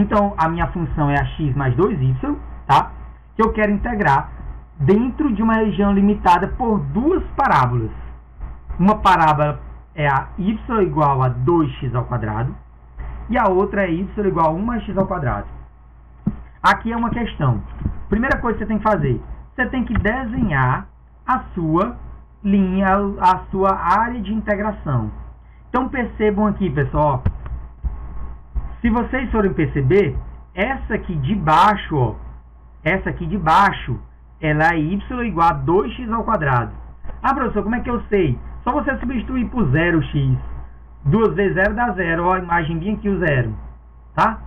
Então, a minha função é a x mais 2y, tá? Que eu quero integrar dentro de uma região limitada por duas parábolas. Uma parábola é a y igual a 2x ao quadrado e a outra é y igual a 1 mais x ao quadrado. Aqui é uma questão. Primeira coisa que você tem que fazer, você tem que desenhar a sua linha, a sua área de integração. Então percebam aqui, pessoal, se vocês forem perceber, essa aqui de baixo, ó, essa aqui de baixo, ela é y igual a 2x ao quadrado. Ah, professor, como é que eu sei? Só você substituir por 0x. 2 vezes 0 dá 0. Ó, a imagem bem aqui o 0. Tá?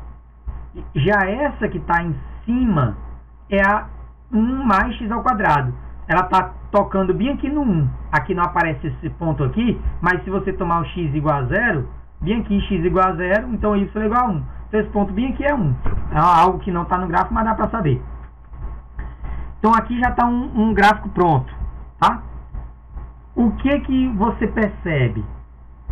Já essa que está em cima é a 1 mais x ao quadrado. Ela está tocando bem aqui no 1. Aqui não aparece esse ponto aqui, mas se você tomar o x igual a 0, bem aqui x igual a 0, então y igual a 1. Então esse ponto bem aqui é 1. É algo que não está no gráfico, mas dá para saber. Então aqui já está um gráfico pronto, tá? O que você percebe?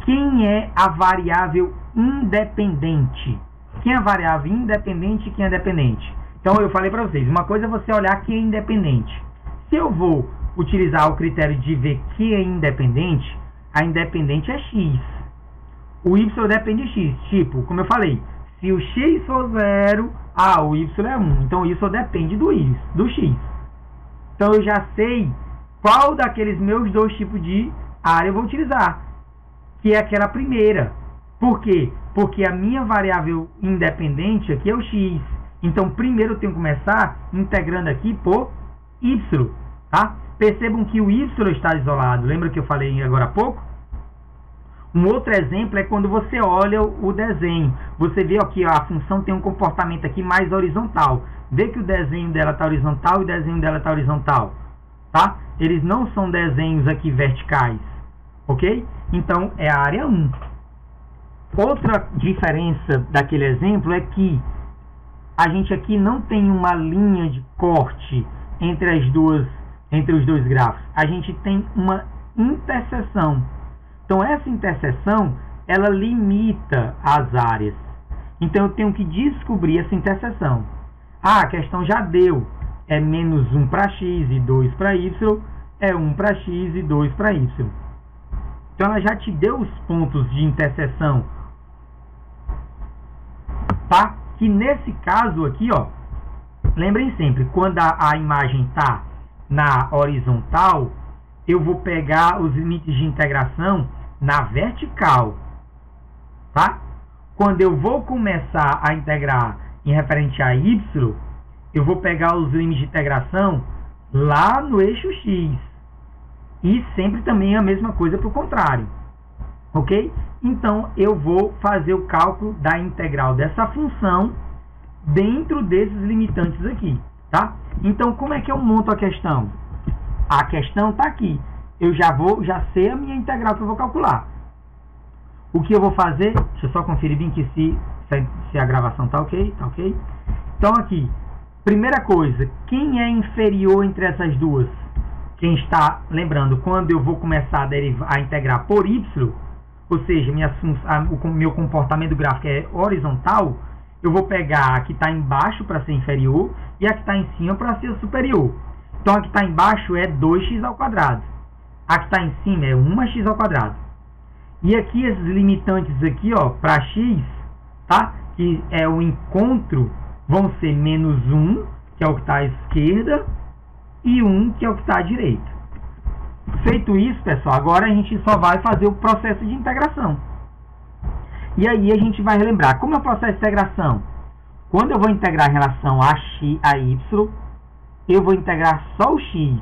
Quem é a variável independente? Quem é a variável independente e quem é dependente? Então eu falei para vocês, uma coisa é você olhar quem é independente. Se eu vou utilizar o critério de ver quem é independente, a independente é x. O y depende de x. Tipo, como eu falei, se o x for 0, o y é 1. Então o y depende do x. Então eu já sei qual daqueles meus dois tipos de área eu vou utilizar, que é aquela primeira. Por quê? Porque a minha variável independente aqui é o x. Então primeiro eu tenho que começar integrando aqui por y. Tá? Percebam que o y está isolado. Lembra que eu falei agora há pouco? Um outro exemplo é quando você olha o desenho. Você vê aqui, a função tem um comportamento aqui mais horizontal. Vê que o desenho dela está horizontal e o desenho dela está horizontal. Tá? Eles não são desenhos aqui verticais. Ok? Então, é a área 1. Outra diferença daquele exemplo é que a gente aqui não tem uma linha de corte entre os dois gráficos. A gente tem uma interseção. Então, essa interseção, ela limita as áreas. Então, eu tenho que descobrir essa interseção. A questão já deu. É menos 1 para x e 2 para y. É 1 para x e 2 para y. Então, ela já te deu os pontos de interseção. Tá? Que nesse caso aqui, ó, lembrem sempre, quando a imagem está na horizontal, eu vou pegar os limites de integração na vertical, tá? Quando eu vou começar a integrar em referente a y, eu vou pegar os limites de integração lá no eixo x. E sempre também a mesma coisa para o contrário. Ok? Então, eu vou fazer o cálculo da integral dessa função dentro desses limitantes aqui, tá? Então, como é que eu monto a questão? A questão está aqui. Eu já sei a minha integral que eu vou calcular. O que eu vou fazer? Deixa eu só conferir bem que se a gravação está ok. Tá ok? Então, aqui. Primeira coisa, quem é inferior entre essas duas? Quem está, lembrando, quando eu vou começar a integrar por y, ou seja, o meu comportamento gráfico é horizontal, eu vou pegar a que está embaixo para ser inferior e a que está em cima para ser superior. Então, a que está embaixo é 2x ao quadrado. A que está em cima é 1 mais x ao quadrado. E aqui, esses limitantes aqui, ó, para x, tá? Que é o encontro, vão ser menos 1, que é o que está à esquerda, e 1, que é o que está à direita. Feito isso, pessoal, agora a gente só vai fazer o processo de integração. E aí a gente vai relembrar. Como é o processo de integração? Quando eu vou integrar em relação a x, a y, eu vou integrar só o x.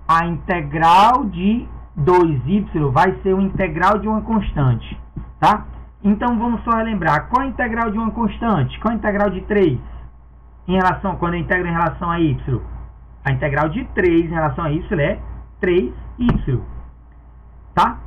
A integral de 2y vai ser o integral de uma constante. Tá? Então, vamos só relembrar. Qual é a integral de uma constante? Qual é a integral de 3? Quando eu integro em relação a y? A integral de 3 em relação a y é 3y. Tá?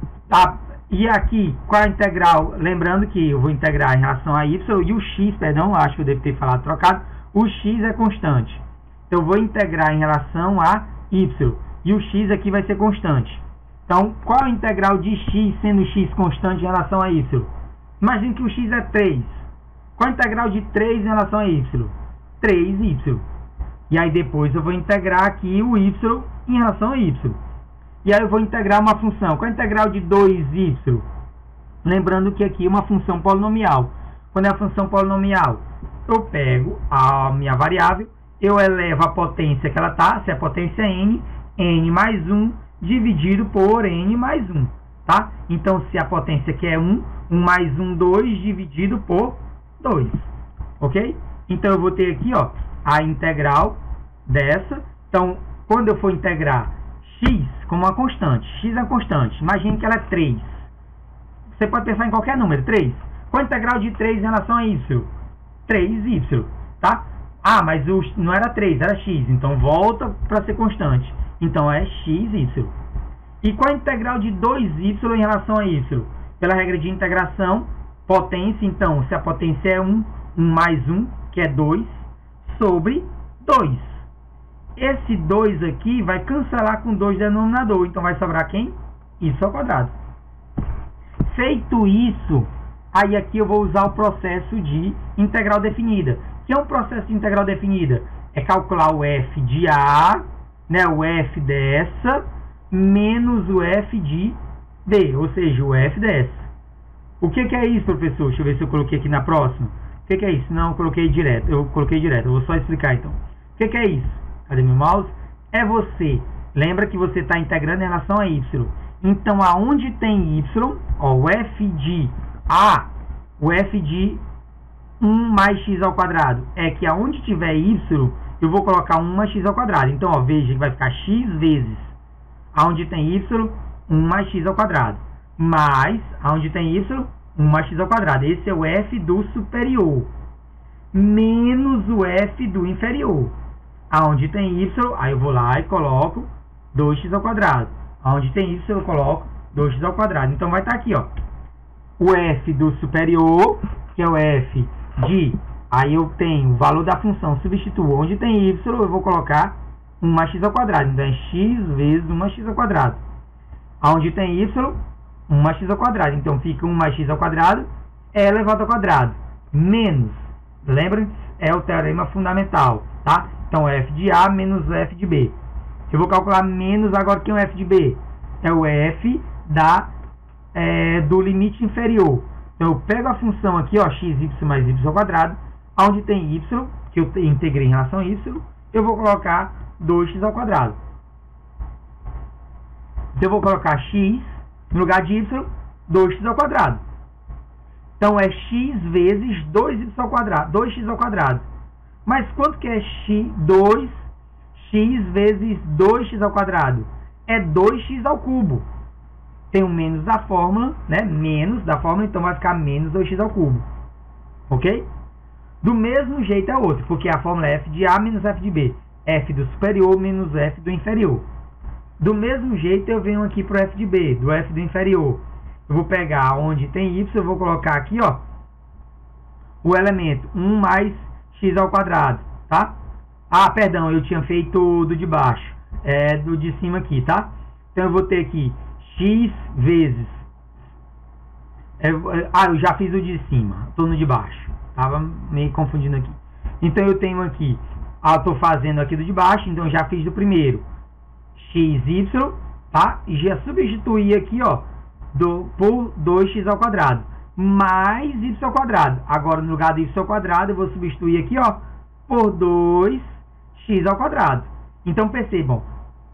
E aqui, qual é a integral? Lembrando que eu vou integrar em relação a y e o x, perdão, acho que eu devo ter falado trocado. O x é constante. Então, eu vou integrar em relação a y. E o x aqui vai ser constante. Então, qual é a integral de x sendo x constante em relação a y? Imagine que o x é 3. Qual a integral de 3 em relação a y? 3y. E aí depois eu vou integrar aqui o y em relação a y. E aí eu vou integrar uma função. Qual a integral de 2y? Lembrando que aqui é uma função polinomial. Quando é a função polinomial, eu pego a minha variável, eu elevo a potência que ela está, se a potência é n mais 1 dividido por n mais 1. Tá? Então, se a potência aqui é 1, 1 mais 1, 2 dividido por 2. Ok? Então, eu vou ter aqui ó, a integral dessa. Então, quando eu for integrar x como uma constante, x é uma constante, imagine que ela é 3. Você pode pensar em qualquer número, 3. Qual a integral de 3 em relação a y? 3y, tá? Ah, mas não era 3, era x, então volta para ser constante. Então é xy. E qual a integral de 2y em relação a y? Pela regra de integração, potência, então, se a potência é 1, 1 mais 1, que é 2, sobre 2. Esse 2 aqui vai cancelar com 2 denominador, então vai sobrar quem? Y ao quadrado. Feito isso, aí aqui eu vou usar o processo de integral definida. O que é um processo de integral definida? É calcular o f de A, né, o f dessa, menos o f de B, ou seja, o f dessa. O que é isso, professor? Deixa eu ver se eu coloquei aqui na próxima. O que é isso? Não, eu coloquei direto. Eu vou só explicar então. O que é isso? Cadê meu mouse? É você. Lembra que você está integrando em relação a y. Então, aonde tem y, ó, o f de A, o f de 1 mais x ao quadrado, é que aonde tiver y, eu vou colocar 1 mais x ao quadrado. Então, ó, veja que vai ficar x vezes aonde tem y, 1 mais x ao quadrado. Mais, aonde tem y, 1 mais x ao quadrado. Esse é o f do superior. Menos o f do inferior. Aonde tem y, aí eu vou lá e coloco 2x ao quadrado. Onde tem y, eu coloco 2x ao quadrado. Então, vai estar aqui, ó, o f do superior, que é o f de... Aí eu tenho o valor da função, substituo. Onde tem y, eu vou colocar 1 mais x ao quadrado. Então, é x vezes 1 mais x ao quadrado. Onde tem y, 1 mais x ao quadrado. Então, fica 1 mais x ao quadrado é elevado ao quadrado. Menos, lembra? É o teorema fundamental, tá? Então, f de A menos f de B. Eu vou calcular menos agora que é o f de B. É o f do limite inferior. Então, eu pego a função aqui, ó, xy mais y ao quadrado, onde tem y, que eu integrei em relação a y, eu vou colocar 2x ao quadrado. Então, eu vou colocar x no lugar de y, 2x ao quadrado. Então, é x vezes 2y ao quadrado, 2x ao quadrado. Mas quanto que é x vezes 2x ao quadrado? É 2x ao cubo. Tem o menos da fórmula, né? Menos da fórmula, então vai ficar menos 2x ao cubo. Ok? Do mesmo jeito é outro, porque a fórmula é f de A menos f de B. F do superior menos f do inferior. Do mesmo jeito eu venho aqui para o f de B, do f do inferior. Eu vou pegar onde tem y, eu vou colocar aqui, ó, o elemento 1 mais x ao quadrado, tá? Ah, perdão, eu tinha feito do de baixo, do de cima aqui, tá? Então eu vou ter aqui x vezes... eu já fiz o de cima, estou no de baixo, tava meio confundindo aqui. Então eu tenho aqui, estou fazendo aqui do de baixo, então eu já fiz do primeiro, xy, tá? E já substituí aqui, ó, por 2x ao quadrado, mais y ao quadrado. Agora, no lugar do y ao quadrado, eu vou substituir aqui, ó, por 2x ao quadrado. Então, percebam,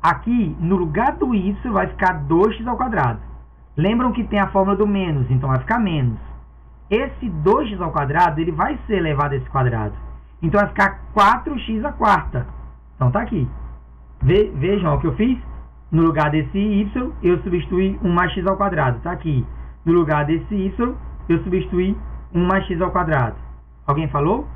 aqui, no lugar do y, vai ficar 2x ao quadrado. Lembram que tem a fórmula do menos, então vai ficar menos. Esse 2x ao quadrado, ele vai ser elevado a esse quadrado. Então, vai ficar 4x à quarta. Então, tá aqui. Vejam ó, o que eu fiz. No lugar desse y, eu substituí 1 mais x ao quadrado. Tá aqui. No lugar desse y, eu substituí 1 mais x ao quadrado. Alguém falou?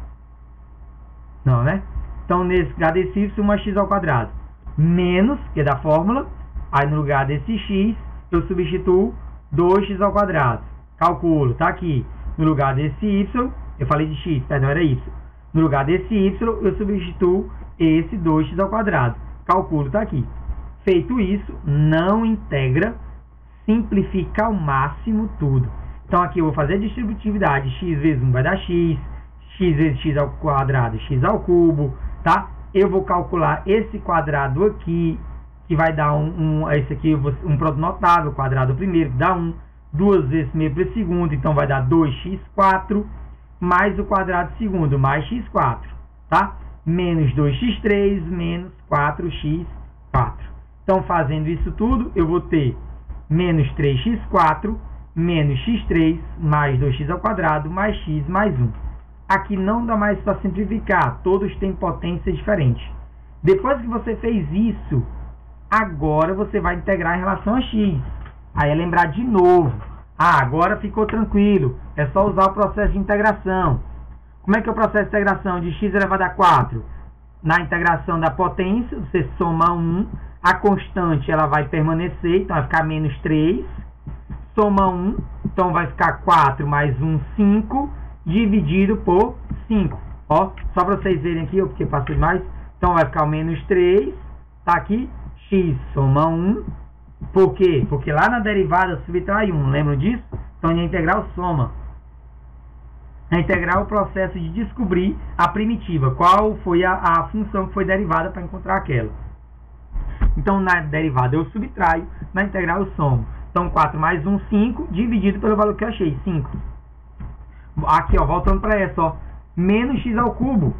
Não, né? Então, nesse lugar desse y, 1 mais x ao quadrado. Menos, que é da fórmula. Aí, no lugar desse x, eu substituo 2x ao quadrado. Calculo, tá aqui. No lugar desse y, eu falei de x, perdão, era y. No lugar desse y, eu substituo esse 2x ao quadrado. Calculo, tá aqui. Feito isso, não integra, simplifica ao máximo tudo. Então, aqui eu vou fazer a distributividade. X vezes 1 vai dar x, x vezes x ao quadrado, x ao cubo, tá? Eu vou calcular esse quadrado aqui, que vai dar esse aqui, um produto notável, quadrado primeiro, que dá 1, 2 vezes meio para o segundo, então vai dar 2x4, mais o quadrado segundo, mais x4, tá? Menos 2x3, menos 4x4. Então, fazendo isso tudo, eu vou ter menos 3x4, menos x3, mais 2x ao quadrado, mais x, mais 1. Aqui não dá mais para simplificar, todos têm potências diferentes. Depois que você fez isso, agora você vai integrar em relação a x. Aí é lembrar de novo. Ah, agora ficou tranquilo, é só usar o processo de integração. Como é que é o processo de integração de x elevado a 4? Na integração da potência, você soma 1, a constante ela vai permanecer, então vai ficar menos 3, soma 1, então vai ficar 4 mais 1, 5, dividido por 5. Ó, só para vocês verem aqui, porque passei mais, então vai ficar o menos 3, tá aqui, x soma 1, por quê? Porque lá na derivada subtrai 1, lembram disso? Então a integral soma. A integral é o processo de descobrir a primitiva, qual foi a função que foi derivada para encontrar aquela. Então na derivada eu subtraio, na integral eu somo. Então 4 mais 1, 5, dividido pelo valor que eu achei, 5. Aqui, ó, voltando para essa, ó, menos x ao cubo,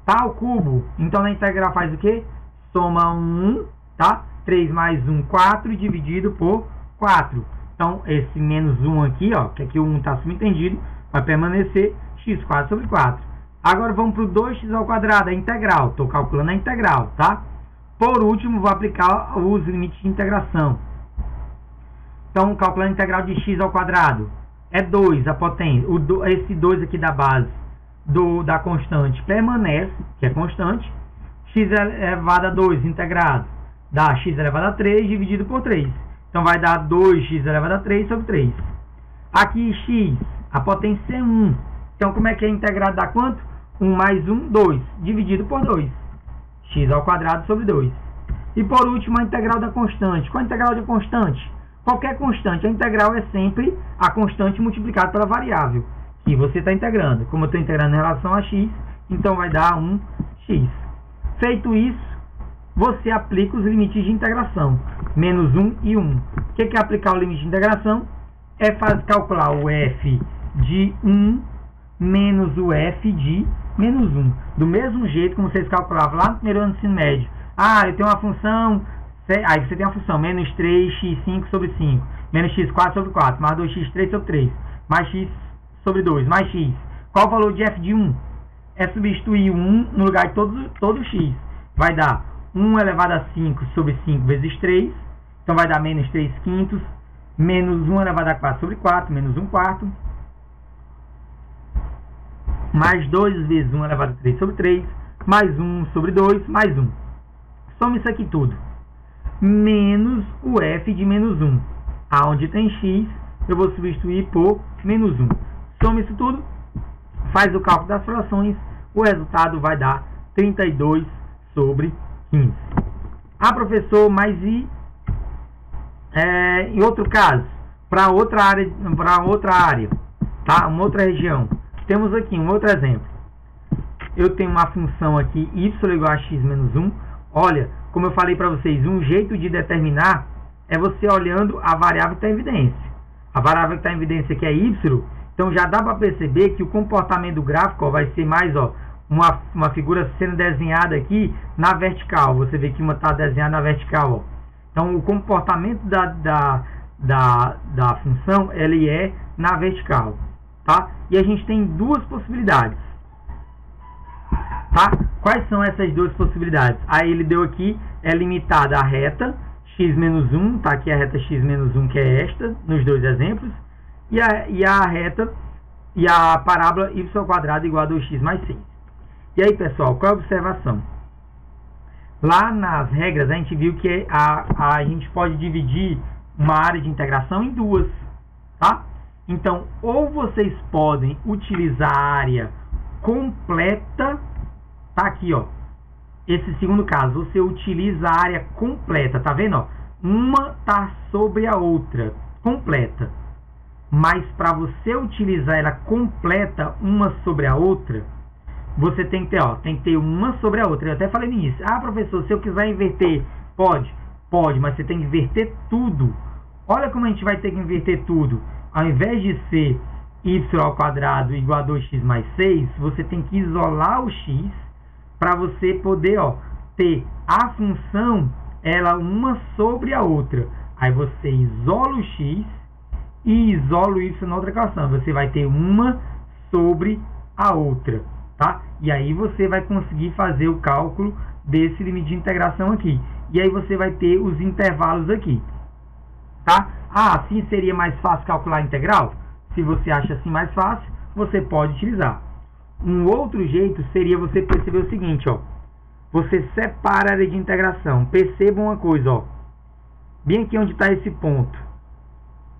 tá, ao cubo. Então na integral faz o quê? Soma 1, tá? 3 mais 1, 4, dividido por 4. Então, esse menos 1 aqui, ó, que aqui o 1 está subentendido, vai permanecer x4 sobre 4. Agora vamos para o 2x ao quadrado, a integral. Estou calculando a integral, tá? Por último, vou aplicar os limites de integração. Então, calculando a integral de x ao quadrado. É 2 a potência. Esse 2 aqui da base da constante permanece, que é constante. X elevado a 2 integrado dá x elevado a 3 dividido por 3. Então, vai dar 2x elevado a 3 sobre 3. Aqui, x, a potência é 1. Então, como é que é integrado? Dá quanto? 1 mais 1, 2. Dividido por 2. X ao quadrado sobre 2. E, por último, a integral da constante. Qual é a integral da constante? Qualquer constante. A integral é sempre a constante multiplicada pela variável que você está integrando. Como eu estou integrando em relação a x, então vai dar 1x. Feito isso, você aplica os limites de integração. Menos 1 e 1. O que é aplicar o limite de integração? É calcular o f de 1 menos o f de menos 1. Do mesmo jeito como vocês calculavam lá no primeiro ano do ensino médio. Ah, eu tenho uma função, aí você tem a função menos 3x5 sobre 5, menos x4 sobre 4, mais 2x3 sobre 3, mais x sobre 2, mais x. Qual o valor de f de 1? É substituir 1 no lugar de todo x. Vai dar 1 elevado a 5 sobre 5 vezes 3, então vai dar menos 3 quintos, menos 1 elevado a 4 sobre 4, menos 1 quarto, mais 2 vezes 1 elevado a 3 sobre 3, mais 1 sobre 2, mais 1. Soma isso aqui tudo. Menos o f de menos 1. Aonde tem x, eu vou substituir por menos 1. Soma isso tudo, faz o cálculo das frações, o resultado vai dar 32 sobre 15. Ah, professor, mas e em outro caso, para outra área, tá? Uma outra região. Temos aqui um outro exemplo. Eu tenho uma função aqui, y igual a x menos 1. Olha, como eu falei para vocês, um jeito de determinar é você olhando a variável que está em evidência. A variável que está em evidência aqui é y, então já dá para perceber que o comportamento do gráfico, ó, vai ser mais, ó, uma figura sendo desenhada aqui na vertical. Você vê que uma está desenhada na vertical, ó. Então, o comportamento da função, ele é na vertical, tá? E a gente tem duas possibilidades, tá? Quais são essas duas possibilidades? Aí ele deu aqui, é limitada a reta x menos 1, tá? Aqui a reta x menos 1, que é esta, nos dois exemplos, e a reta, e a parábola y ao quadrado igual a 2x mais 6. E aí, pessoal, qual é a observação? Lá nas regras, a gente viu que a gente pode dividir uma área de integração em duas, tá? Então, ou vocês podem utilizar a área completa, tá aqui, ó. Esse segundo caso, você utiliza a área completa, tá vendo, ó? Uma tá sobre a outra, completa. Mas para você utilizar ela completa uma sobre a outra, você tem que ter, ó, tem que ter uma sobre a outra. Eu até falei nisso. Ah, professor, se eu quiser inverter, pode? Pode, mas você tem que inverter tudo. Olha como a gente vai ter que inverter tudo. Ao invés de ser y² igual a 2x mais 6, você tem que isolar o x para você poder, ó, ter a função, ela uma sobre a outra. Aí você isola o x e isola o y na outra equação. Você vai ter uma sobre a outra, tá? E aí você vai conseguir fazer o cálculo desse limite de integração aqui. E aí você vai ter os intervalos aqui, tá? Ah, assim seria mais fácil calcular a integral? Se você acha assim mais fácil, você pode utilizar. Um outro jeito seria você perceber o seguinte, ó. Você separa a área de integração. Perceba uma coisa, ó. Bem aqui onde está esse ponto.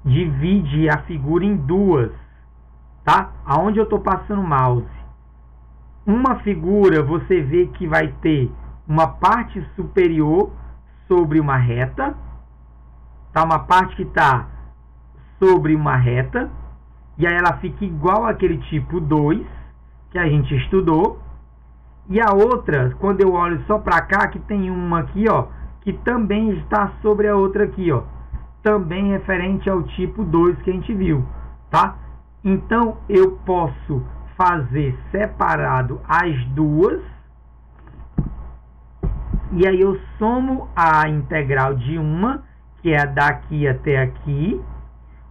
Divide a figura em duas, tá? Aonde eu estou passando o mouse. Uma figura você vê que vai ter uma parte superior sobre uma reta, tá? Uma parte que está sobre uma reta, e aí ela fica igual àquele tipo 2 que a gente estudou. E a outra, quando eu olho só para cá, que tem uma aqui, ó, que também está sobre a outra aqui, ó, também referente ao tipo 2 que a gente viu, tá? Então eu posso fazer separado as duas, e aí eu somo a integral de uma, que é daqui até aqui,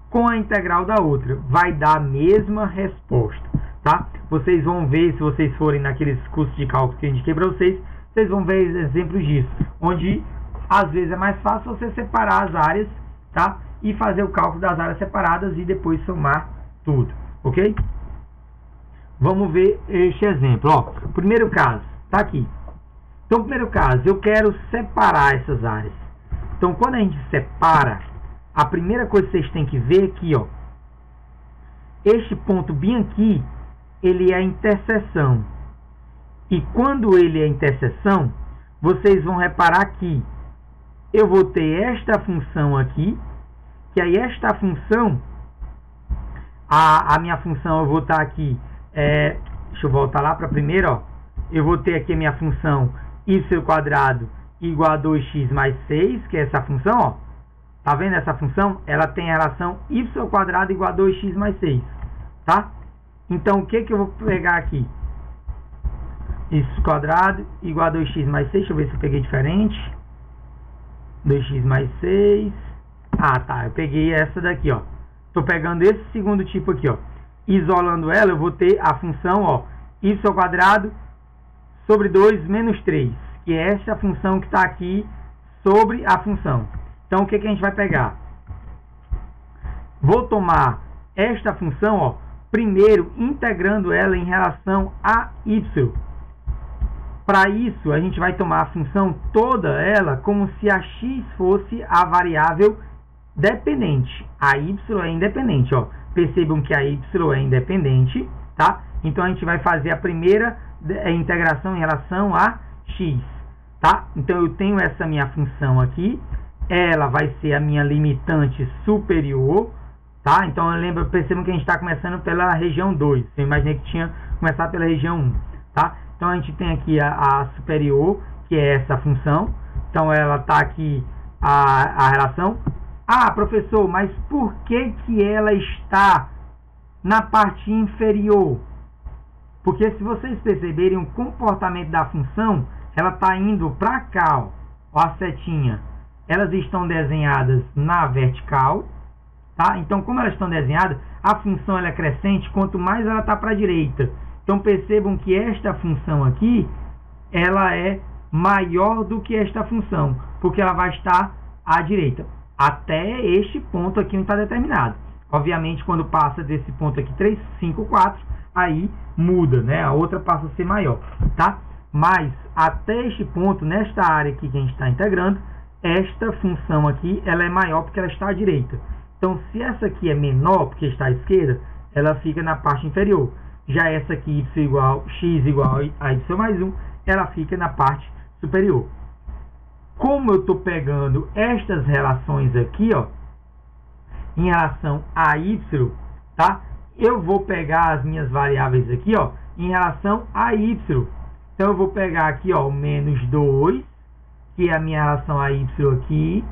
com a integral da outra. Vai dar a mesma resposta, tá? Vocês vão ver, se vocês forem naqueles cursos de cálculo que eu indiquei para vocês, vocês vão ver exemplos disso, onde às vezes é mais fácil você separar as áreas, tá? E fazer o cálculo das áreas separadas e depois somar tudo, ok? Vamos ver este exemplo, ó. Primeiro caso, tá aqui. Então, primeiro caso, eu quero separar essas áreas. Então, quando a gente separa, a primeira coisa que vocês têm que ver aqui, ó. Este ponto bem aqui, ele é a interseção. E quando ele é a interseção, vocês vão reparar que eu vou ter esta função aqui, que aí esta função, a minha função, eu vou estar aqui, deixa eu voltar lá para a primeira, ó. Eu vou ter aqui a minha função y² igual a 2x mais 6, que é essa função, ó. Tá vendo essa função? Ela tem a relação y² igual a 2x mais 6, tá? Então, o que que eu vou pegar aqui? y² igual a 2x mais 6, deixa eu ver se eu peguei diferente. 2x mais 6. Ah, tá, eu peguei essa daqui, ó. Tô pegando esse segundo tipo aqui, ó. Isolando ela, eu vou ter a função, ó, y² sobre 2 menos 3, que é essa função que está aqui sobre a função. Então, o que que a gente vai pegar? Vou tomar esta função, ó, primeiro integrando ela em relação a y. Para isso, a gente vai tomar a função toda ela como se a x fosse a variável dependente. A y é independente, ó. Percebam que a y é independente, tá? Então, a gente vai fazer a primeira integração em relação a x, tá? Então, eu tenho essa minha função aqui. Ela vai ser a minha limitante superior, tá? Então, percebam que a gente está começando pela região 2. Eu imaginei que tinha começado pela região 1, tá? Então, a gente tem aqui a superior, que é essa função. Então, ela está aqui a relação. Ah, professor, mas por que que ela está na parte inferior? Porque se vocês perceberem o comportamento da função, ela está indo para cá, ó, a setinha. Elas estão desenhadas na vertical, tá? Então, como elas estão desenhadas, a função ela é crescente quanto mais ela está para a direita. Então, percebam que esta função aqui, ela é maior do que esta função, porque ela vai estar à direita, até este ponto aqui não está determinado. Obviamente, quando passa desse ponto aqui, 3, 5, 4, aí muda, né? A outra passa a ser maior, tá? Mas, até este ponto, nesta área aqui que a gente está integrando, esta função aqui, ela é maior porque ela está à direita. Então, se essa aqui é menor porque está à esquerda, ela fica na parte inferior. Já essa aqui, x igual a y mais 1, ela fica na parte superior. Como eu estou pegando estas relações aqui, ó, em relação a y, tá? Eu vou pegar as minhas variáveis aqui, ó, em relação a y. Então eu vou pegar aqui, ó, o menos 2, que é a minha relação a y aqui,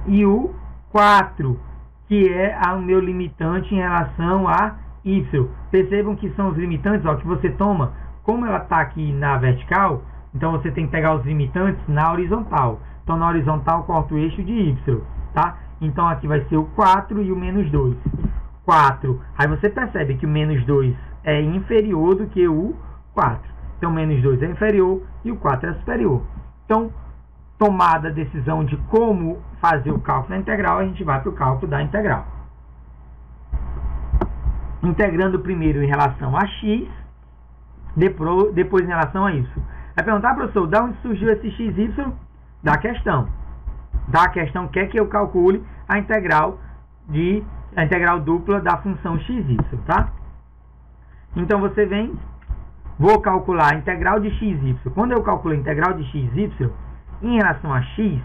e o 4, que é o meu limitante em relação a y. Percebam que são os limitantes, ó, que você toma, como ela está aqui na vertical, então você tem que pegar os limitantes na horizontal. Então na horizontal corta o eixo de y, tá? Então aqui vai ser o 4 e o menos 2. 4. Aí você percebe que o menos 2 é inferior do que o 4. Então, menos 2 é inferior e o 4 é superior. Então, tomada a decisão de como fazer o cálculo da integral, a gente vai para o cálculo da integral. Integrando primeiro em relação a x, depois em relação a y. Vai perguntar, professor, de onde surgiu esse x, y? Da questão. Da questão quer que eu calcule a integral dupla da função x, y, tá? Então, você vem, vou calcular a integral de x, y. Quando eu calculo a integral de x, y, em relação a x,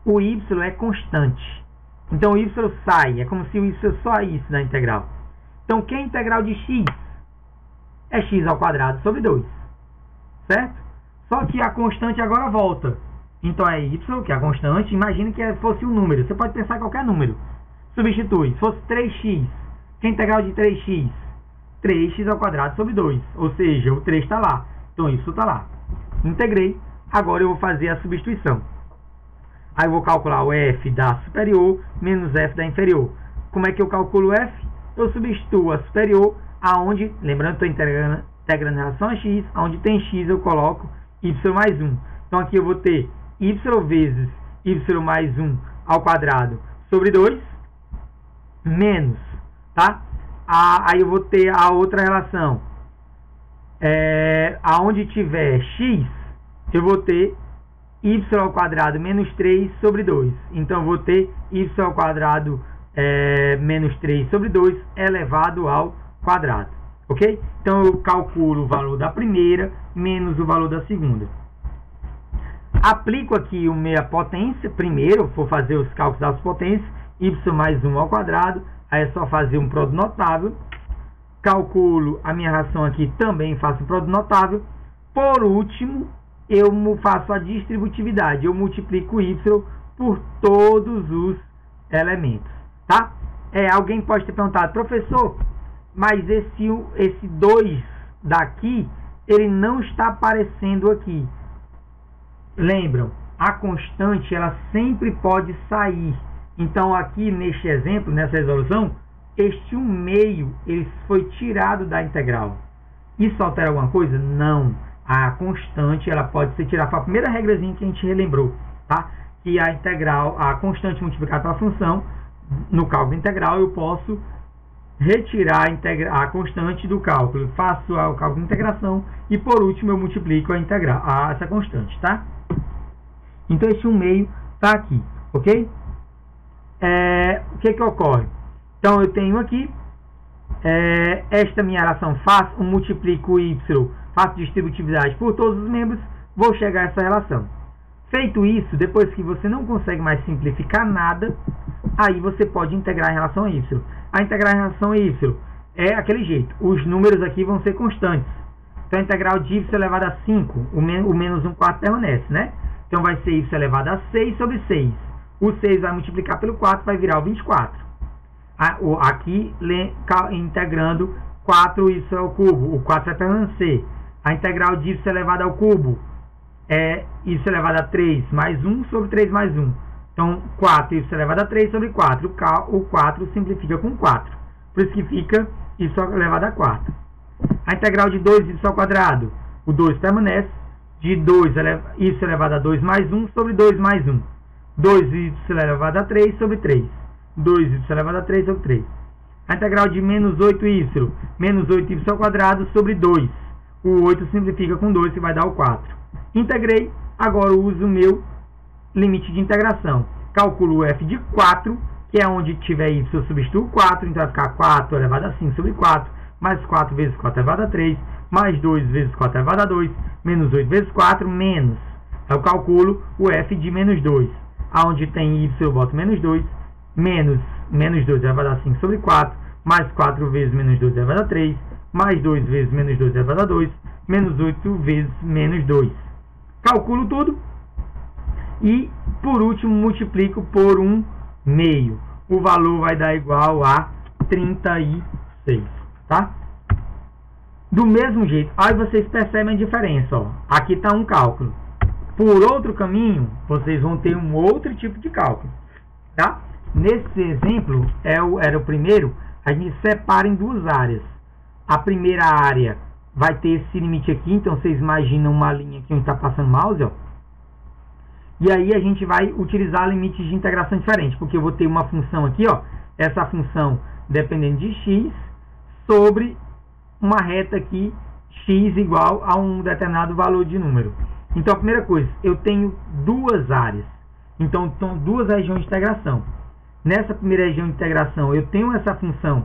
o y é constante. Então, o y sai, é como se o y saísse da integral. Então, o que é a integral de x? É x ao quadrado sobre 2, certo? Só que a constante agora volta. Então, é y, que é a constante. Imagine que fosse um número. Você pode pensar em qualquer número. Substitui. Se fosse 3x, que é a integral de 3x? 3x ao quadrado sobre 2. Ou seja, o 3 está lá. Então, isso está lá. Integrei. Agora eu vou fazer a substituição. Aí eu vou calcular o f da superior menos f da inferior. Como é que eu calculo o f? Eu substituo a superior aonde, lembrando que estou integrando em relação a x, aonde tem x eu coloco y mais 1. Então aqui eu vou ter y vezes y mais 1 ao quadrado sobre 2 menos, tá? Aí eu vou ter a outra relação. Aonde tiver x, eu vou ter y ao quadrado menos 3 sobre 2. Então, eu vou ter y ao quadrado menos 3 sobre 2 elevado ao quadrado. Ok? Então, eu calculo o valor da primeira menos o valor da segunda. Aplico aqui a minha potência. Primeiro, vou fazer os cálculos das potências. Y mais 1 ao quadrado. Aí é só fazer um produto notável. Calculo a minha ração aqui, também faço um produto notável. Por último, eu faço a distributividade. Eu multiplico y por todos os elementos, tá? Alguém pode ter perguntado, professor, mas esse 2 daqui, ele não está aparecendo aqui. Lembram? A constante, ela sempre pode sair. Então, aqui neste exemplo, nessa resolução, este 1/2, ele foi tirado da integral. Isso altera alguma coisa? Não. A constante, ela pode ser tirada. Foi a primeira regrazinha que a gente relembrou, tá? Que a integral, a constante multiplicada pela função, no cálculo integral, eu posso retirar a constante do cálculo. Faço o cálculo de integração e, por último, eu multiplico essa constante, tá? Então, esse 1/2 está aqui, ok? O que ocorre? Então, eu tenho aqui esta minha relação, multiplico y, faço distributividade por todos os membros, vou chegar a essa relação. Feito isso, depois que você não consegue mais simplificar nada, aí você pode integrar em relação a y. A integrar em relação a y é aquele jeito, os números aqui vão ser constantes. Então, a integral de y elevado a 5, o menos 1/4 permanece, né? Então, vai ser y elevado a 6 sobre 6. O 6 vai multiplicar pelo 4, vai virar o 24. Aqui, integrando 4y ao cubo, o 4 vai permanecer. A integral de y elevado ao cubo é y elevado a 3 mais 1 sobre 3 mais 1. Então, 4y elevado a 3 sobre 4. O 4 simplifica com 4. Por isso que fica y elevado a 4. A integral de 2y ao quadrado, o 2 permanece. De 2, y elevado a 2 mais 1 sobre 2 mais 1. 2y elevado a 3 sobre 3. 2y elevado a 3 sobre 3. A integral de menos 8y ao quadrado sobre 2. O 8 simplifica com 2, que vai dar o 4. Integrei, agora eu uso o meu limite de integração. Calculo o f de 4, que é onde tiver y, eu substituo 4, então vai ficar 4 elevado a 5 sobre 4, mais 4 vezes 4 elevado a 3, mais 2 vezes 4 elevado a 2, menos 8 vezes 4, menos. Eu calculo o f de menos 2. Aonde tem y, eu boto menos 2, menos 2 elevado a 5 sobre 4, mais 4 vezes menos 2 elevado a 3, mais 2 vezes menos 2 elevado a 2, menos 8 vezes menos 2. Calculo tudo e, por último, multiplico por 1/2. O valor vai dar igual a 36, tá? Do mesmo jeito, aí vocês percebem a diferença, ó. Aqui está um cálculo. Por outro caminho, vocês vão ter um outro tipo de cálculo, tá? Nesse exemplo, era o primeiro, a gente separa em duas áreas. A primeira área vai ter esse limite aqui, então vocês imaginam uma linha aqui onde está passando o mouse, ó. E aí a gente vai utilizar limites de integração diferentes, porque eu vou ter uma função aqui, ó, essa função dependendo de x, sobre uma reta aqui, x igual a um determinado valor de número. Então, a primeira coisa, eu tenho duas áreas. Então, são duas regiões de integração. Nessa primeira região de integração, eu tenho essa função.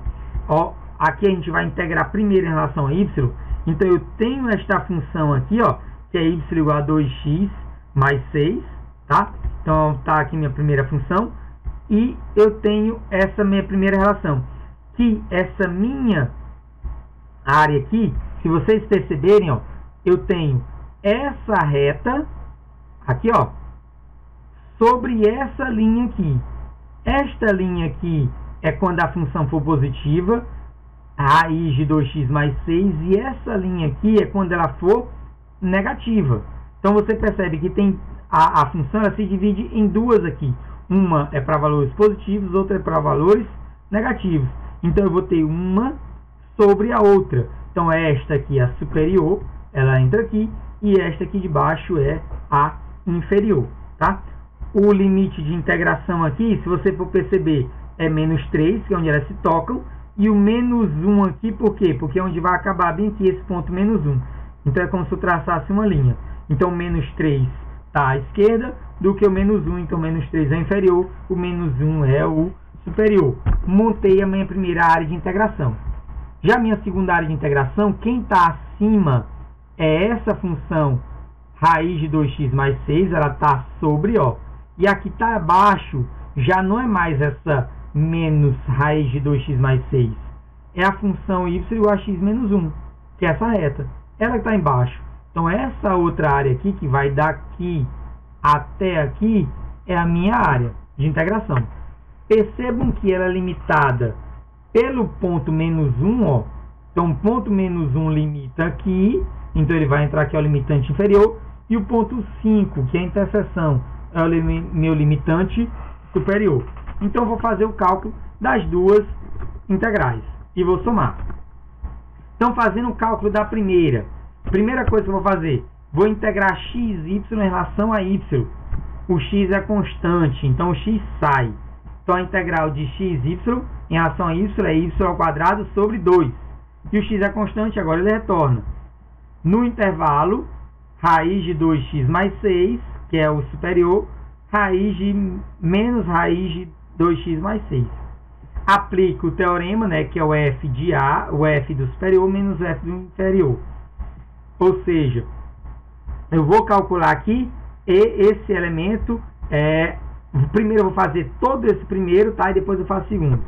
Ó, aqui a gente vai integrar primeiro em relação a y. Então, eu tenho esta função aqui, ó, que é y igual a 2x mais 6. Tá? Então, está aqui minha primeira função. E eu tenho essa minha primeira relação. Que essa minha área aqui, se vocês perceberem, ó, eu tenho essa reta aqui, ó, sobre essa linha aqui. Esta linha aqui é quando a função for positiva, raiz de 2x mais 6, e essa linha aqui é quando ela for negativa. Então você percebe que tem a função, ela se divide em duas aqui. Uma é para valores positivos, outra é para valores negativos. Então eu vou ter uma sobre a outra. Então esta aqui é a superior, ela entra aqui, e esta aqui de baixo é a inferior, tá? O limite de integração aqui, se você for perceber, é menos 3, que é onde elas se tocam, e o menos 1 aqui, por quê? Porque é onde vai acabar bem aqui esse ponto menos 1. Então é como se eu traçasse uma linha. Então menos 3 está à esquerda do que o menos 1, então menos 3 é inferior, o menos 1 é o superior. Montei a minha primeira área de integração. Já a minha segunda área de integração, quem está acima é essa função raiz de 2x mais 6, ela está sobre, ó. E aqui está abaixo, já não é mais essa menos raiz de 2x mais 6. É a função y igual a x menos 1, que é essa reta. Ela que está embaixo. Então, essa outra área aqui, que vai daqui até aqui, é a minha área de integração. Percebam que ela é limitada pelo ponto menos 1, ó. Então, o ponto menos 1 limita aqui, então ele vai entrar aqui ao limitante inferior, e o ponto 5, que é a interseção, é o meu limitante superior. Então, eu vou fazer o cálculo das duas integrais e vou somar. Então, fazendo o cálculo da primeira coisa que eu vou fazer, vou integrar x, y em relação a y. O x é constante, então o x sai. Então, a integral de x, y em relação a y é y ao quadrado sobre 2. E o x é constante, agora ele retorna. No intervalo, raiz de 2x mais 6, que é o superior, menos raiz de 2x mais 6. Aplico o teorema, né, que é o f de A, o f do superior menos o f do inferior. Ou seja, eu vou calcular aqui e esse elemento, primeiro eu vou fazer todo esse primeiro, tá? E depois eu faço o segundo.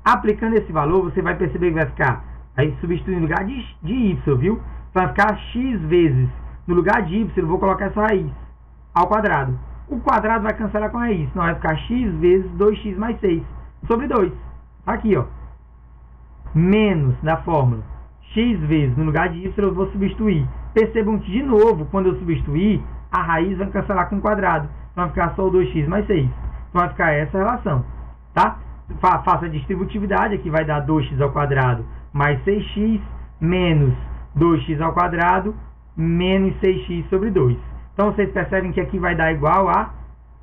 Aplicando esse valor, você vai perceber que vai ficar, aí substituindo no lugar de y, viu? Vai ficar x vezes, no lugar de y, eu vou colocar essa raiz ao quadrado. O quadrado vai cancelar com a raiz, então vai ficar x vezes 2x mais 6, sobre 2. Aqui, ó. Menos da fórmula. X vezes, no lugar de y, eu vou substituir. Percebam que, de novo, quando eu substituir, a raiz vai cancelar com o quadrado. Então vai ficar só o 2x mais 6. Então vai ficar essa relação, tá? Faça a distributividade, aqui vai dar 2x ao quadrado mais 6x, menos 2x ao quadrado, menos 6x sobre 2. Então, vocês percebem que aqui vai dar igual a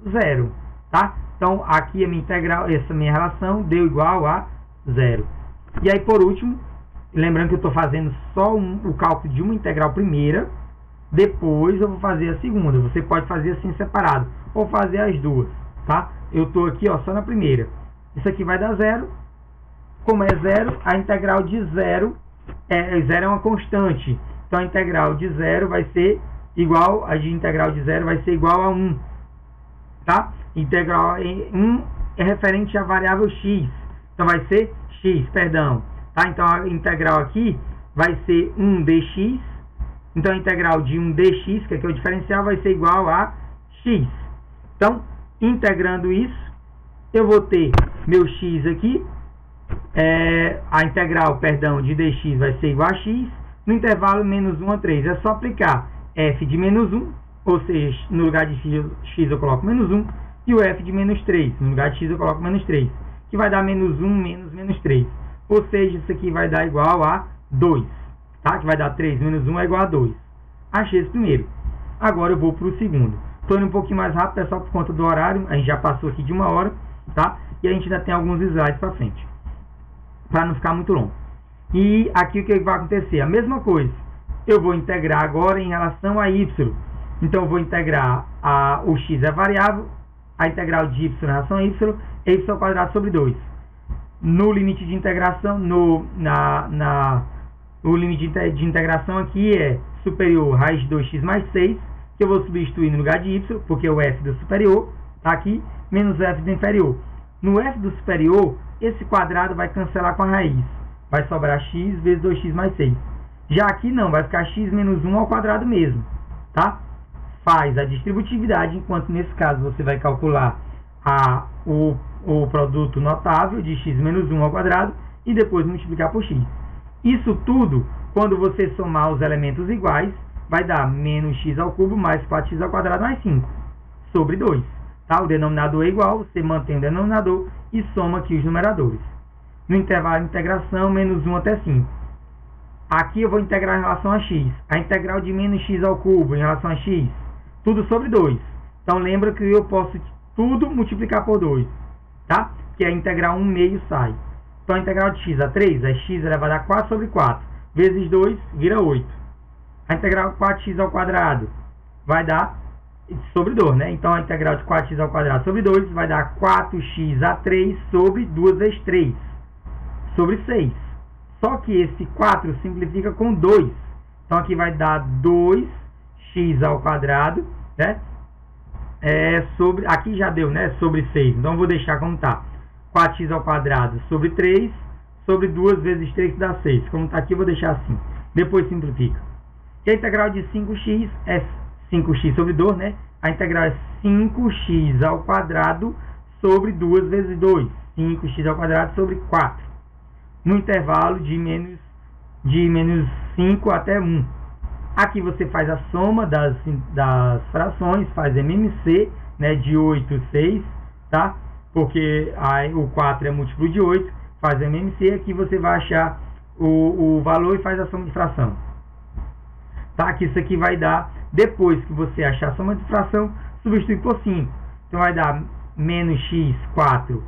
0, tá? Então, aqui a minha integral, essa minha relação deu igual a 0. E aí, por último, lembrando que eu estou fazendo só o cálculo de uma integral primeira, depois eu vou fazer a segunda. Você pode fazer assim separado, ou fazer as duas, tá? Eu estou aqui, ó, só na primeira. Isso aqui vai dar 0. Como é 0, a integral de 0 é uma constante. Então, a integral de 0 vai ser igual, a de integral de 0 vai ser igual a 1, tá? Integral em 1 é referente à variável x, então vai ser x, perdão, tá? Então a integral aqui vai ser 1 dx. Então, a integral de 1 dx, que aqui é o diferencial, vai ser igual a x. Então, integrando isso, eu vou ter meu x aqui. A integral, perdão, de dx vai ser igual a x. No intervalo menos 1 a 3. É só aplicar f de menos 1, ou seja, no lugar de x eu coloco menos 1. E o f de menos 3. No lugar de x eu coloco menos 3. Que vai dar menos 1 menos 3. Ou seja, isso aqui vai dar igual a 2. Tá? Que vai dar 3 menos 1 é igual a 2. Achei esse primeiro. Agora eu vou para o segundo. Estou indo um pouquinho mais rápido, é só por conta do horário. A gente já passou aqui de 1 hora. Tá? E a gente ainda tem alguns slides para frente. Para não ficar muito longo. E aqui o que vai acontecer? A mesma coisa. Eu vou integrar agora em relação a y. Então eu vou integrar o x é variável. A integral de y em relação a y é y ao quadrado sobre 2. No limite de integração, o limite de integração aqui é superior a raiz de 2x mais 6, que eu vou substituir no lugar de y, porque o f do superior está aqui, menos o f do inferior. No f do superior, esse quadrado vai cancelar com a raiz. Vai sobrar x vezes 2x mais 6. Já aqui não, vai ficar x menos 1 ao quadrado mesmo. Tá? Faz a distributividade, enquanto nesse caso você vai calcular o produto notável de x menos 1 ao quadrado e depois multiplicar por x. Isso tudo, quando você somar os elementos iguais, vai dar menos x ao cubo mais 4x ao quadrado mais 5 sobre 2. Tá? O denominador é igual, você mantém o denominador e soma aqui os numeradores. No intervalo de integração, menos 1 até 5. Aqui eu vou integrar em relação a x. A integral de menos x ao cubo em relação a x, tudo sobre 2. Então, lembra que eu posso tudo multiplicar por 2. Tá? Que a integral 1 meio sai. Então, a integral de x a 3 é x elevado a 4 sobre 4. Vezes 2, vira 8. A integral de 4x ao quadrado vai dar sobre 2, né? Então, a integral de 4x ao quadrado sobre 2 vai dar 4x a 3 sobre 2 vezes 3. Sobre 6. Só que esse 4 simplifica com 2. Então, aqui vai dar 2x ao quadrado, né? Aqui já deu, né? Sobre 6. Então, eu vou deixar como está. 4x ao quadrado sobre 3, sobre 2 vezes 3, que dá 6. Como está aqui, eu vou deixar assim. Depois simplifica. E a integral de 5x é 5x sobre 2, né? A integral é 5x ao quadrado sobre 2 vezes 2. 5x ao quadrado sobre 4. No intervalo de menos 5 até 1. Aqui você faz a soma das frações, faz MMC, né, de 8, 6, tá? Porque o 4 é múltiplo de 8, faz MMC, aqui você vai achar o valor e faz a soma de fração. Tá? Que isso aqui vai dar, depois que você achar a soma de fração, substitui por 5. Então vai dar menos x, 4.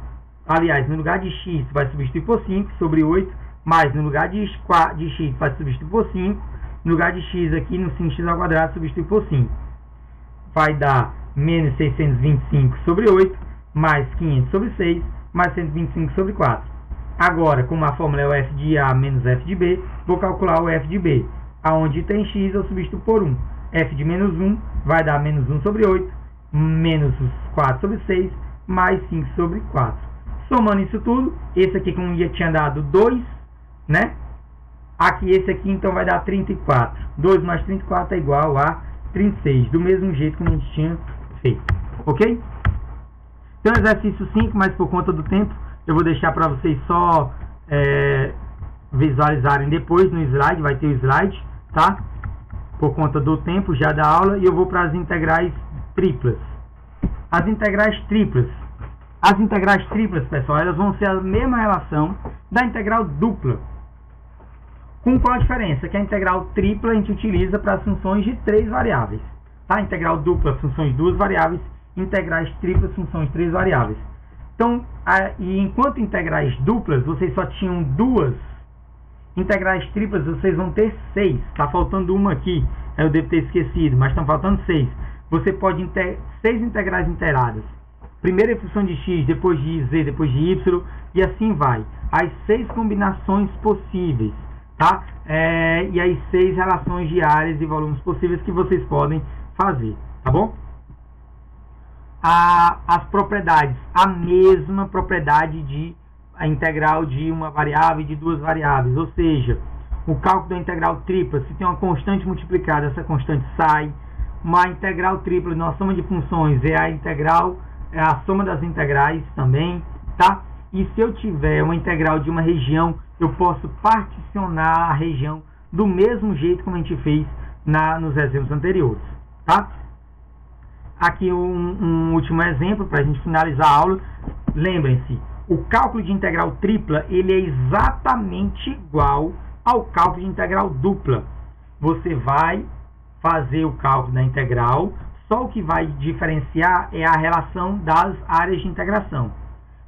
Aliás, no lugar de x vai substituir por 5 sobre 8, mais no lugar de x vai substituir por 5, no lugar de x aqui no 5x ao quadrado substitui por 5. Vai dar menos 625 sobre 8, mais 500 sobre 6, mais 125 sobre 4. Agora, como a fórmula é o f de A menos f de B, vou calcular o f de B. Aonde tem x eu substituo por 1. F de menos 1 vai dar menos 1 sobre 8, menos 4 sobre 6, mais 5 sobre 4. Somando isso tudo, esse aqui como já tinha dado 2, né? Aqui esse aqui então vai dar 34. 2 mais 34 é igual a 36, do mesmo jeito que a gente tinha feito. Ok? Então exercício 5, mas por conta do tempo, eu vou deixar para vocês só visualizarem depois no slide, vai ter o slide, tá? Por conta do tempo já da aula, e eu vou para as integrais triplas. As integrais triplas, pessoal, elas vão ser a mesma relação da integral dupla. Com qual a diferença? Que a integral tripla a gente utiliza para as funções de 3 variáveis. Tá? Integral dupla, funções de 2 variáveis. Integrais triplas, funções de 3 variáveis. Então, enquanto integrais duplas, vocês só tinham 2. Integrais triplas, vocês vão ter 6. Está faltando uma aqui. Eu devo ter esquecido, mas estão faltando 6. Você pode ter 6 integrais inteiradas. Primeiro em função de x, depois de z, depois de y, e assim vai. As 6 combinações possíveis, tá? E as 6 relações de áreas e volumes possíveis que vocês podem fazer, tá bom? As propriedades, a mesma propriedade de a integral de uma variável e de 2 variáveis, ou seja, O cálculo da integral tripla, se tem uma constante multiplicada, essa constante sai. Uma integral tripla na soma de funções é a integral, é a soma das integrais também, tá? E se eu tiver uma integral de uma região, eu posso particionar a região do mesmo jeito como a gente fez nos exemplos anteriores, tá? Aqui um último exemplo para a gente finalizar a aula. Lembrem-se, o cálculo de integral tripla ele é exatamente igual ao cálculo de integral dupla. Você vai fazer o cálculo da integral, só o que vai diferenciar é a relação das áreas de integração.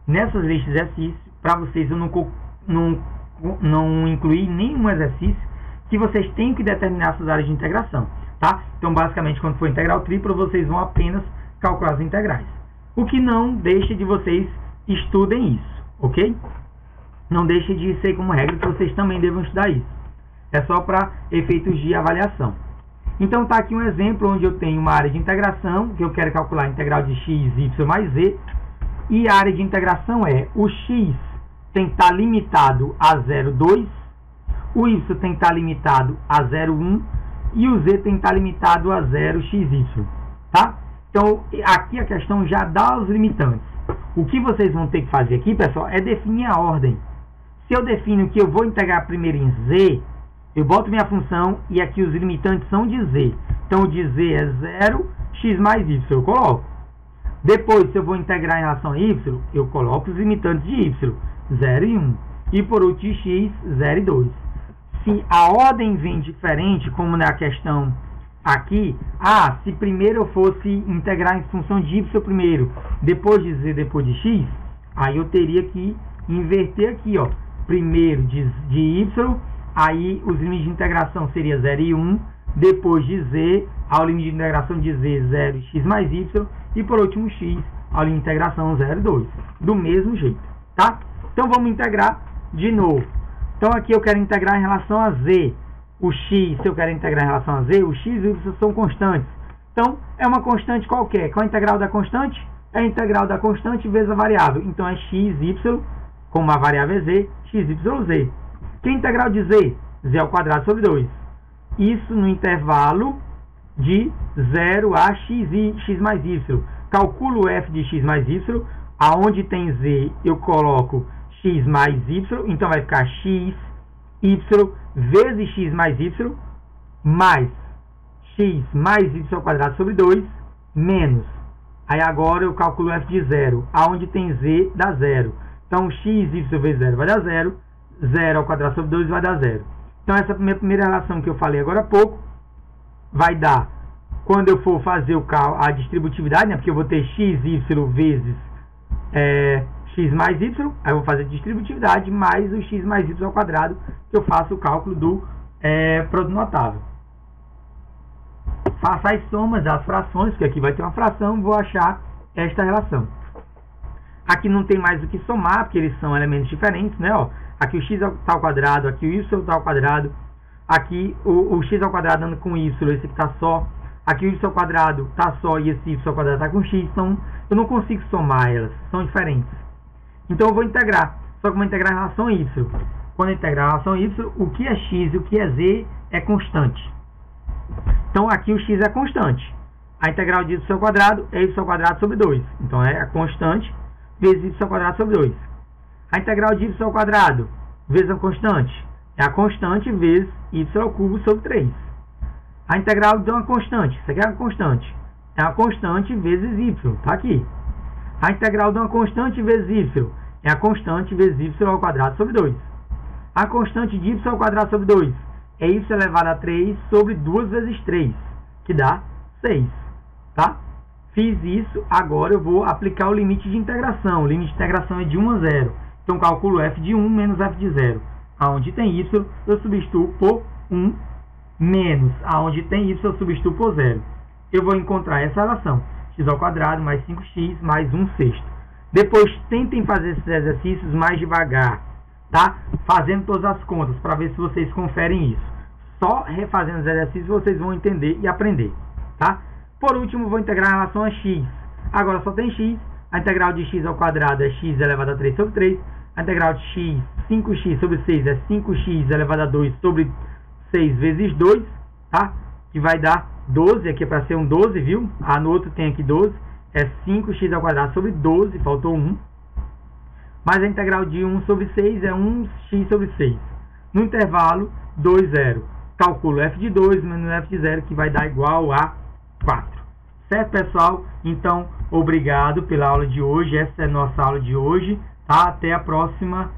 Nessas listas de exercícios, para vocês eu não incluí nenhum exercício que vocês têm que determinar essas áreas de integração, tá? Então, basicamente, quando for integral tripla, vocês vão apenas calcular as integrais. O que não deixa de vocês estudem isso, ok? Não deixe de ser como regra que vocês também devam estudar isso. É só para efeitos de avaliação. Então, está aqui um exemplo onde eu tenho uma área de integração, que eu quero calcular a integral de x, y mais z. E a área de integração é o x tem que estar limitado a 0,2, o y tem que estar limitado a 0,1 e o z tem que estar limitado a 0xy, tá? Então, aqui a questão já dá os limitantes. O que vocês vão ter que fazer aqui, pessoal, é definir a ordem. Se eu defino que eu vou integrar primeiro em z, eu boto minha função e aqui os limitantes são de z. Então, o de z é 0, x mais y, eu coloco. Depois, se eu vou integrar em relação a y, eu coloco os limitantes de y, 0 e 1. E por último, de x, 0 e 2. Se a ordem vem diferente, como na questão aqui, se primeiro eu fosse integrar em função de y primeiro, depois de z, depois de x, aí eu teria que inverter aqui, ó. Primeiro de y, aí os limites de integração seria 0 e 1, depois de z, ao limite de integração de z, 0 e x mais y, e por último x, ao limite de integração 0 e 2. Do mesmo jeito, tá? Então vamos integrar de novo. Então aqui eu quero integrar em relação a z. O x, se eu quero integrar em relação a z, o x e o y são constantes. Então, é uma constante qualquer. Qual é a integral da constante? É a integral da constante vezes a variável. Então, é x, y, como a variável é z, x, y, z. Que é a integral de z? Z ao quadrado sobre 2. Isso no intervalo de 0 a x mais y. Calculo o f de x mais y. Aonde tem z, eu coloco x mais y. Então, vai ficar x, y vezes x mais y, mais x mais y ao quadrado sobre 2, menos. Aí agora eu calculo f de 0. Aonde tem z, dá 0. Então, x, y vezes 0 vai dar 0. 0 ao quadrado sobre 2 vai dar 0. Então, essa primeira relação que eu falei agora há pouco, vai dar, quando eu for fazer a distributividade, né, porque eu vou ter x, y vezes x mais y, aí eu vou fazer a distributividade mais o x mais y ao quadrado, que eu faço o cálculo do produto notável. Faça as somas das frações, porque aqui vai ter uma fração, vou achar esta relação. Aqui não tem mais o que somar, porque eles são elementos diferentes, né? Ó, aqui o x está ao quadrado, aqui o y está ao quadrado, aqui o x ao quadrado anda com y, esse aqui está só, aqui o y ao quadrado está só e esse y ao quadrado está com x, então eu não consigo somar elas, são diferentes. Então eu vou integrar, só que eu vou integrar em relação a y. Quando eu integrar em relação a y, o que é x e o que é z é constante. Então aqui o x é constante. A integral de y ao quadrado é y ao quadrado sobre 2. Então é a constante vezes y ao quadrado sobre 2. A integral de y ao quadrado vezes a constante é a constante vezes y ao cubo sobre 3. A integral de uma constante, isso aqui é a constante. É a constante vezes y, está aqui. A integral de uma constante vezes y é a constante vezes y ao quadrado sobre 2. A constante de y ao quadrado sobre 2 é y elevado a 3 sobre 2 vezes 3, que dá 6. Tá? Fiz isso, agora eu vou aplicar o limite de integração. O limite de integração é de 1 a 0. Então, calculo f de 1 menos f de 0. Aonde tem y, eu substituo por 1, menos aonde tem y, eu substituo por 0. Eu vou encontrar essa relação. X ao quadrado mais 5x mais 1 sexto. Depois, tentem fazer esses exercícios mais devagar, tá? Fazendo todas as contas, para ver se vocês conferem isso. Só refazendo os exercícios, vocês vão entender e aprender, tá? Por último, vou integrar em relação a x. Agora só tem x. A integral de x ao quadrado é x elevado a 3 sobre 3. A integral de x 5x sobre 6 é 5x elevado a 2 sobre 6 vezes 2, tá? Que vai dar 12, aqui é para ser um 12, viu? No outro tem aqui 12, é 5x ao quadrado sobre 12, faltou 1. Mas a integral de 1 sobre 6 é 1x sobre 6. No intervalo 2, 0. Calculo f de 2 menos f de 0, que vai dar igual a 4. Certo, pessoal? Então, obrigado pela aula de hoje. Essa é a nossa aula de hoje. Tá? Até a próxima.